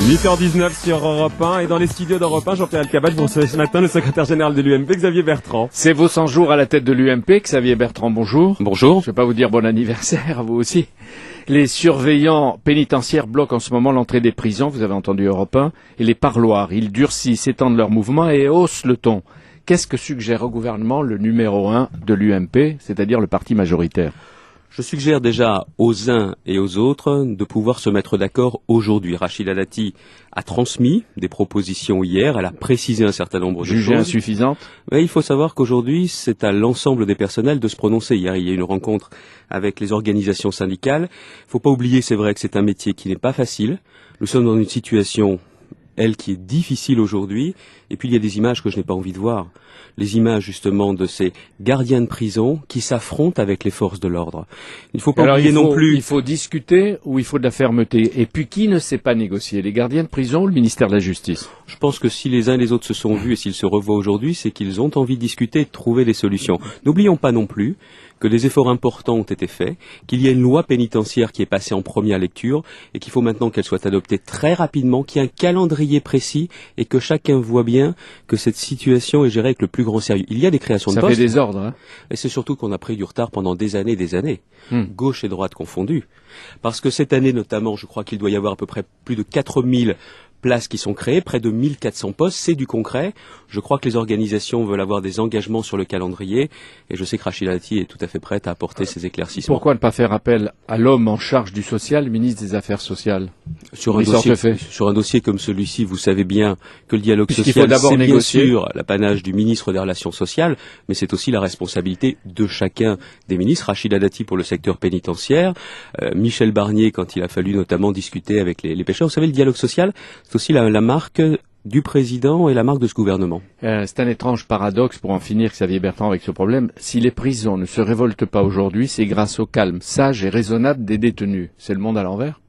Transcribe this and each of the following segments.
8h19 sur Europe 1 et dans les studios d'Europe 1, Jean-Pierre Elkabbach, vous recevez ce matin le secrétaire général de l'UMP, Xavier Bertrand. C'est vos 100 jours à la tête de l'UMP, Xavier Bertrand, bonjour. Bonjour. Je vais pas vous dire bon anniversaire, vous aussi. Les surveillants pénitentiaires bloquent en ce moment l'entrée des prisons, vous avez entendu Europe 1, et les parloirs. Ils durcissent, étendent leurs mouvements et haussent le ton. Qu'est-ce que suggère au gouvernement le numéro 1 de l'UMP, c'est-à-dire le parti majoritaire ? Je suggère déjà aux uns et aux autres de pouvoir se mettre d'accord aujourd'hui. Rachida Dati a transmis des propositions hier, elle a précisé un certain nombre de choses. Jugées insuffisantes ? Mais il faut savoir qu'aujourd'hui, c'est à l'ensemble des personnels de se prononcer. Hier, il y a eu une rencontre avec les organisations syndicales. Il ne faut pas oublier, c'est vrai, que c'est un métier qui n'est pas facile. Nous sommes dans une situation, elle, qui est difficile aujourd'hui. Et puis, il y a des images que je n'ai pas envie de voir. Les images, justement, de ces gardiens de prison qui s'affrontent avec les forces de l'ordre. Il ne faut pas oublier non plus... Il faut discuter ou il faut de la fermeté. Et puis, qui ne sait pas négocier ? Les gardiens de prison ou le ministère de la Justice ? Je pense que si les uns et les autres se sont vus et s'ils se revoient aujourd'hui, c'est qu'ils ont envie de discuter et de trouver des solutions. N'oublions pas non plus que des efforts importants ont été faits, qu'il y a une loi pénitentiaire qui est passée en première lecture et qu'il faut maintenant qu'elle soit adoptée très rapidement, qu'il y ait un calendrier précis et que chacun voit bien que cette situation est gérée avec le plus grand sérieux. Il y a des créations de postes. Ça fait des ordres, hein. Et c'est surtout qu'on a pris du retard pendant des années, gauche et droite confondues. Parce que cette année notamment, je crois qu'il doit y avoir à peu près plus de 4000 places qui sont créées, près de 1400 postes, c'est du concret. Je crois que les organisations veulent avoir des engagements sur le calendrier et je sais que Rachida Dati est tout à fait prête à apporter ses éclaircissements. Pourquoi ne pas faire appel à l'homme en charge du social, le ministre des Affaires sociales ? Sur un dossier comme celui-ci, vous savez bien que le dialogue social, c'est bien sûr l'apanage du ministre des Relations sociales, mais c'est aussi la responsabilité de chacun des ministres. Rachida Dati pour le secteur pénitentiaire, Michel Barnier quand il a fallu notamment discuter avec les pêcheurs. Vous savez, le dialogue social, c'est aussi la marque du président et la marque de ce gouvernement. C'est un étrange paradoxe pour en finir, Xavier Bertrand, avec ce problème. Si les prisons ne se révoltent pas aujourd'hui, c'est grâce au calme sage et raisonnable des détenus. C'est le monde à l'envers ?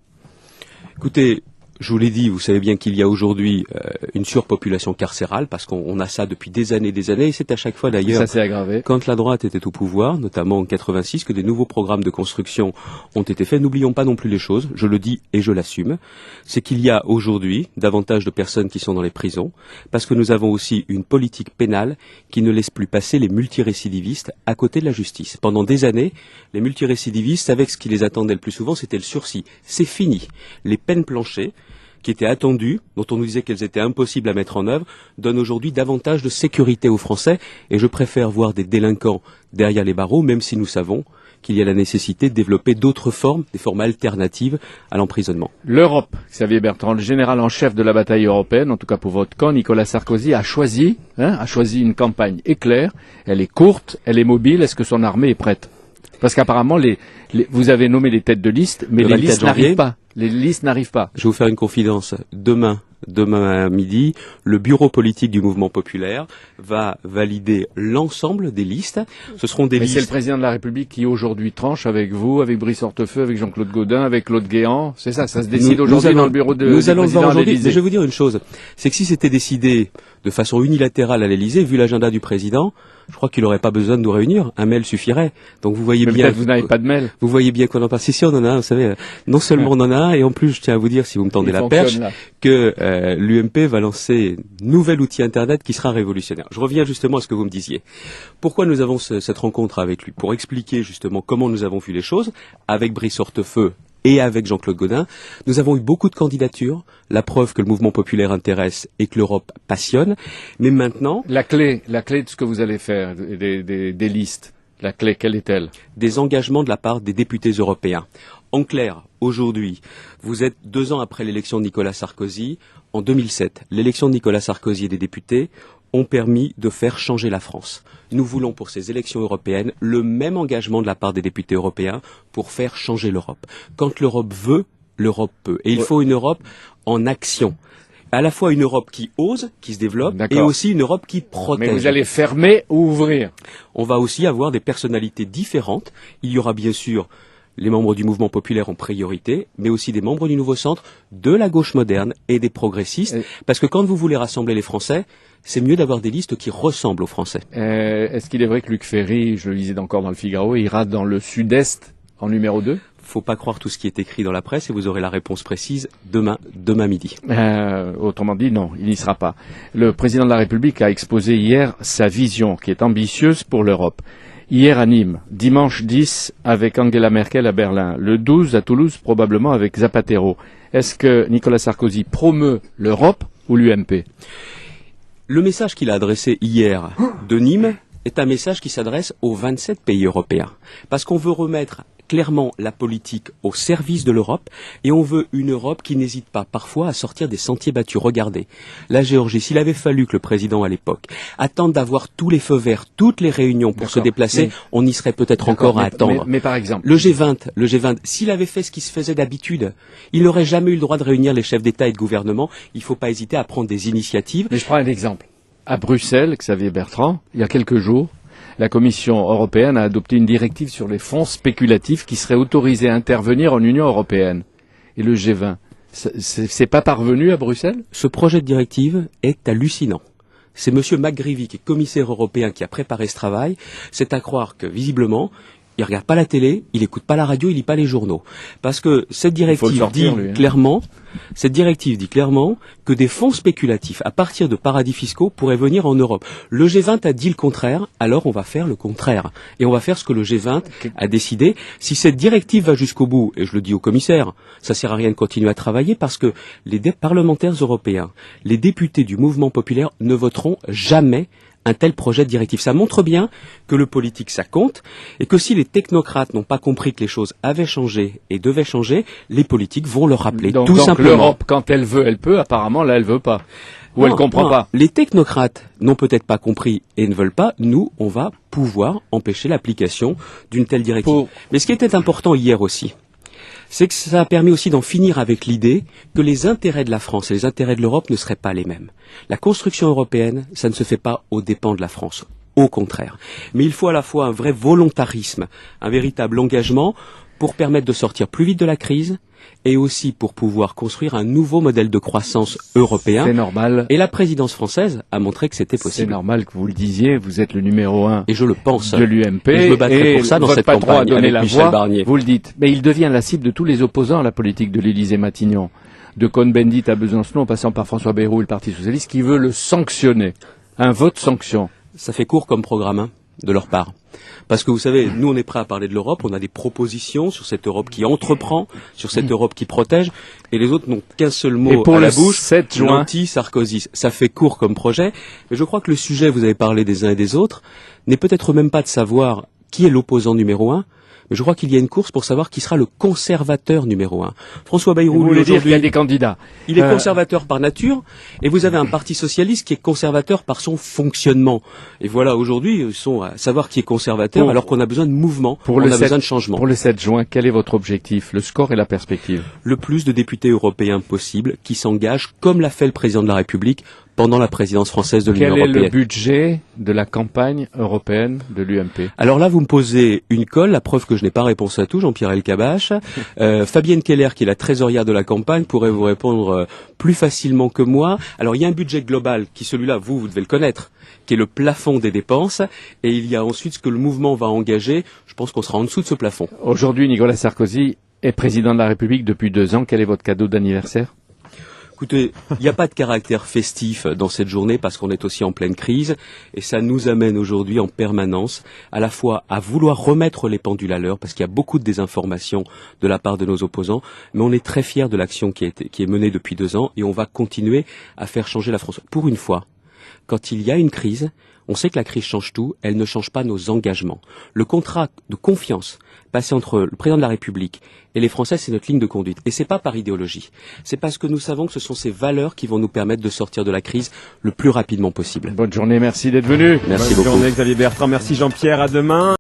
Écoutez, je vous l'ai dit, vous savez bien qu'il y a aujourd'hui une surpopulation carcérale, parce qu'on a ça depuis des années, et c'est à chaque fois d'ailleurs, ça s'est aggravé. Quand la droite était au pouvoir, notamment en 86, que des nouveaux programmes de construction ont été faits. N'oublions pas non plus les choses, je le dis et je l'assume, c'est qu'il y a aujourd'hui davantage de personnes qui sont dans les prisons, parce que nous avons aussi une politique pénale qui ne laisse plus passer les multirécidivistes à côté de la justice. Pendant des années, les multirécidivistes, avec ce qui les attendait le plus souvent, c'était le sursis. C'est fini. Les peines planchées, qui étaient attendues, dont on nous disait qu'elles étaient impossibles à mettre en œuvre, donnent aujourd'hui davantage de sécurité aux Français. Et je préfère voir des délinquants derrière les barreaux, même si nous savons qu'il y a la nécessité de développer d'autres formes, des formes alternatives à l'emprisonnement. L'Europe, Xavier Bertrand, le général en chef de la bataille européenne, en tout cas pour votre camp, Nicolas Sarkozy, a choisi une campagne éclair. Elle est courte, elle est mobile. Est-ce que son armée est prête ? Parce qu'apparemment, vous avez nommé les têtes de liste, mais les listes n'arrivent pas. Les listes n'arrivent pas. Je vais vous faire une confidence. Demain à midi, le bureau politique du mouvement populaire va valider l'ensemble des listes. Ce seront des listes... Mais c'est le président de la République qui aujourd'hui tranche avec vous, avec Brice Hortefeux, avec Jean-Claude Gaudin, avec Claude Guéant. C'est ça, ça se décide aujourd'hui dans le bureau du président à l'Élysée. Mais je vais vous dire une chose, c'est que si c'était décidé de façon unilatérale à l'Élysée, vu l'agenda du président, je crois qu'il n'aurait pas besoin de nous réunir. Un mail suffirait. Donc vous voyez bien... Vous n'avez pas de mail. Vous voyez bien qu'on en parle. Si, on en a un, vous savez. Non seulement on en a un, et en plus, je tiens à vous dire, si vous me tendez la perche, que l'UMP va lancer un nouvel outil Internet qui sera révolutionnaire. Je reviens justement à ce que vous me disiez. Pourquoi nous avons cette rencontre avec lui ? Pour expliquer justement comment nous avons vu les choses, avec Brice Hortefeux et avec Jean-Claude Gaudin. Nous avons eu beaucoup de candidatures, la preuve que le mouvement populaire intéresse et que l'Europe passionne. Mais maintenant... La clé de ce que vous allez faire, des listes, la clé, quelle est-elle ? Des engagements de la part des députés européens. En clair, aujourd'hui, vous êtes 2 ans après l'élection de Nicolas Sarkozy. En 2007, l'élection de Nicolas Sarkozy et des députés ont permis de faire changer la France. Nous voulons pour ces élections européennes le même engagement de la part des députés européens pour faire changer l'Europe. Quand l'Europe veut, l'Europe peut. Et il faut une Europe en action. À la fois une Europe qui ose, qui se développe, et aussi une Europe qui protège. Mais vous allez fermer ou ouvrir ? On va aussi avoir des personnalités différentes. Il y aura bien sûr les membres du mouvement populaire en priorité, mais aussi des membres du Nouveau Centre, de la gauche moderne et des progressistes. Parce que quand vous voulez rassembler les Français, c'est mieux d'avoir des listes qui ressemblent aux Français. Est-ce qu'il est vrai que Luc Ferry, je le lisais encore dans le Figaro, ira dans le sud-est en numéro 2 ? faut pas croire tout ce qui est écrit dans la presse et vous aurez la réponse précise demain midi. Autrement dit, non, il n'y sera pas. Le président de la République a exposé hier sa vision, qui est ambitieuse pour l'Europe. Hier à Nîmes, dimanche 10 avec Angela Merkel à Berlin, le 12 à Toulouse probablement avec Zapatero. Est-ce que Nicolas Sarkozy promeut l'Europe ou l'UMP? Le message qu'il a adressé hier de Nîmes est un message qui s'adresse aux 27 pays européens. Parce qu'on veut remettre clairement la politique au service de l'Europe et on veut une Europe qui n'hésite pas parfois à sortir des sentiers battus. Regardez, la Géorgie, s'il avait fallu que le président à l'époque attende d'avoir tous les feux verts, toutes les réunions pour se déplacer, on y serait peut-être encore à attendre. Mais par exemple, le G20, s'il avait fait ce qui se faisait d'habitude, il n'aurait jamais eu le droit de réunir les chefs d'État et de gouvernement. Il ne faut pas hésiter à prendre des initiatives. Mais je prends un exemple. À Bruxelles, Xavier Bertrand, il y a quelques jours, la Commission européenne a adopté une directive sur les fonds spéculatifs qui seraient autorisés à intervenir en Union européenne. Et le G20, c'est pas parvenu à Bruxelles? Ce projet de directive est hallucinant. C'est M. McGreevy, qui est commissaire européen, qui a préparé ce travail. C'est à croire que, visiblement, il regarde pas la télé, il écoute pas la radio, il lit pas les journaux. Parce que cette directive dit clairement que des fonds spéculatifs à partir de paradis fiscaux pourraient venir en Europe. Le G20 a dit le contraire, alors on va faire le contraire. Et on va faire ce que le G20 a décidé. Si cette directive va jusqu'au bout, et je le dis au commissaire, ça sert à rien de continuer à travailler parce que les parlementaires européens, les députés du mouvement populaire ne voteront jamais un tel projet de directive. Ça montre bien que le politique, ça compte, et que si les technocrates n'ont pas compris que les choses avaient changé et devaient changer, les politiques vont le rappeler, tout simplement. L'Europe, quand elle veut, elle peut. Apparemment, là, elle veut pas. Ou elle comprend pas. Les technocrates n'ont peut-être pas compris et ne veulent pas. Nous, on va pouvoir empêcher l'application d'une telle directive. Mais ce qui était important hier aussi, c'est que ça a permis aussi d'en finir avec l'idée que les intérêts de la France et les intérêts de l'Europe ne seraient pas les mêmes. La construction européenne, ça ne se fait pas aux dépens de la France. Au contraire. Mais il faut à la fois un vrai volontarisme, un véritable engagement pour permettre de sortir plus vite de la crise et aussi pour pouvoir construire un nouveau modèle de croissance européen. C'est normal. Et la présidence française a montré que c'était possible. C'est normal que vous le disiez, vous êtes le numéro 1 et je le pense, de l'UMP. Et je me battrai pour ça dans cette campagne avec Michel Barnier. Vous le dites. Mais il devient la cible de tous les opposants à la politique de l'Élysée-Matignon. De Cohn-Bendit à Besançon, en passant par François Bayrou et le Parti Socialiste, qui veut le sanctionner. Un vote sanction. Ça fait court comme programme, de leur part. Parce que vous savez, nous on est prêts à parler de l'Europe, on a des propositions sur cette Europe qui entreprend, sur cette Europe qui protège, et les autres n'ont qu'un seul mot à la bouche, 7 juin, anti-Sarkozy. Ça fait court comme projet, mais je crois que le sujet, vous avez parlé des uns et des autres, n'est peut-être même pas de savoir qui est l'opposant numéro 1, mais je crois qu'il y a une course pour savoir qui sera le conservateur numéro 1. François Bayrou, lui, aujourd'hui, il y a des candidats. Il est conservateur par nature, et vous avez un parti socialiste qui est conservateur par son fonctionnement. Et voilà, aujourd'hui, ils sont à savoir qui est conservateur, alors qu'on a besoin de mouvement, on a besoin de changement. Pour le 7 juin, quel est votre objectif, le score et la perspective? Le plus de députés européens possible qui s'engagent, comme l'a fait le président de la République, pendant la présidence française de l'Union européenne. Quel est le budget de la campagne européenne de l'UMP? Alors là, vous me posez une colle, la preuve que je n'ai pas réponse à tout, Jean-Pierre Elkabbach. Fabienne Keller, qui est la trésorière de la campagne, pourrait vous répondre plus facilement que moi. Alors il y a un budget global qui, celui-là, vous devez le connaître, qui est le plafond des dépenses, et il y a ensuite ce que le mouvement va engager. Je pense qu'on sera en dessous de ce plafond. Aujourd'hui, Nicolas Sarkozy est président de la République depuis 2 ans. Quel est votre cadeau d'anniversaire? Écoutez, il n'y a pas de caractère festif dans cette journée parce qu'on est aussi en pleine crise et ça nous amène aujourd'hui en permanence à la fois à vouloir remettre les pendules à l'heure parce qu'il y a beaucoup de désinformation de la part de nos opposants, mais on est très fiers de l'action qui est menée depuis 2 ans et on va continuer à faire changer la France. Pour une fois, quand il y a une crise, on sait que la crise change tout, elle ne change pas nos engagements. Le contrat de confiance passé entre le président de la République et les Français, c'est notre ligne de conduite. Et c'est pas par idéologie. C'est parce que nous savons que ce sont ces valeurs qui vont nous permettre de sortir de la crise le plus rapidement possible. Bonne journée, merci d'être venu. Merci beaucoup. Bonne journée Xavier Bertrand, merci Jean-Pierre, à demain.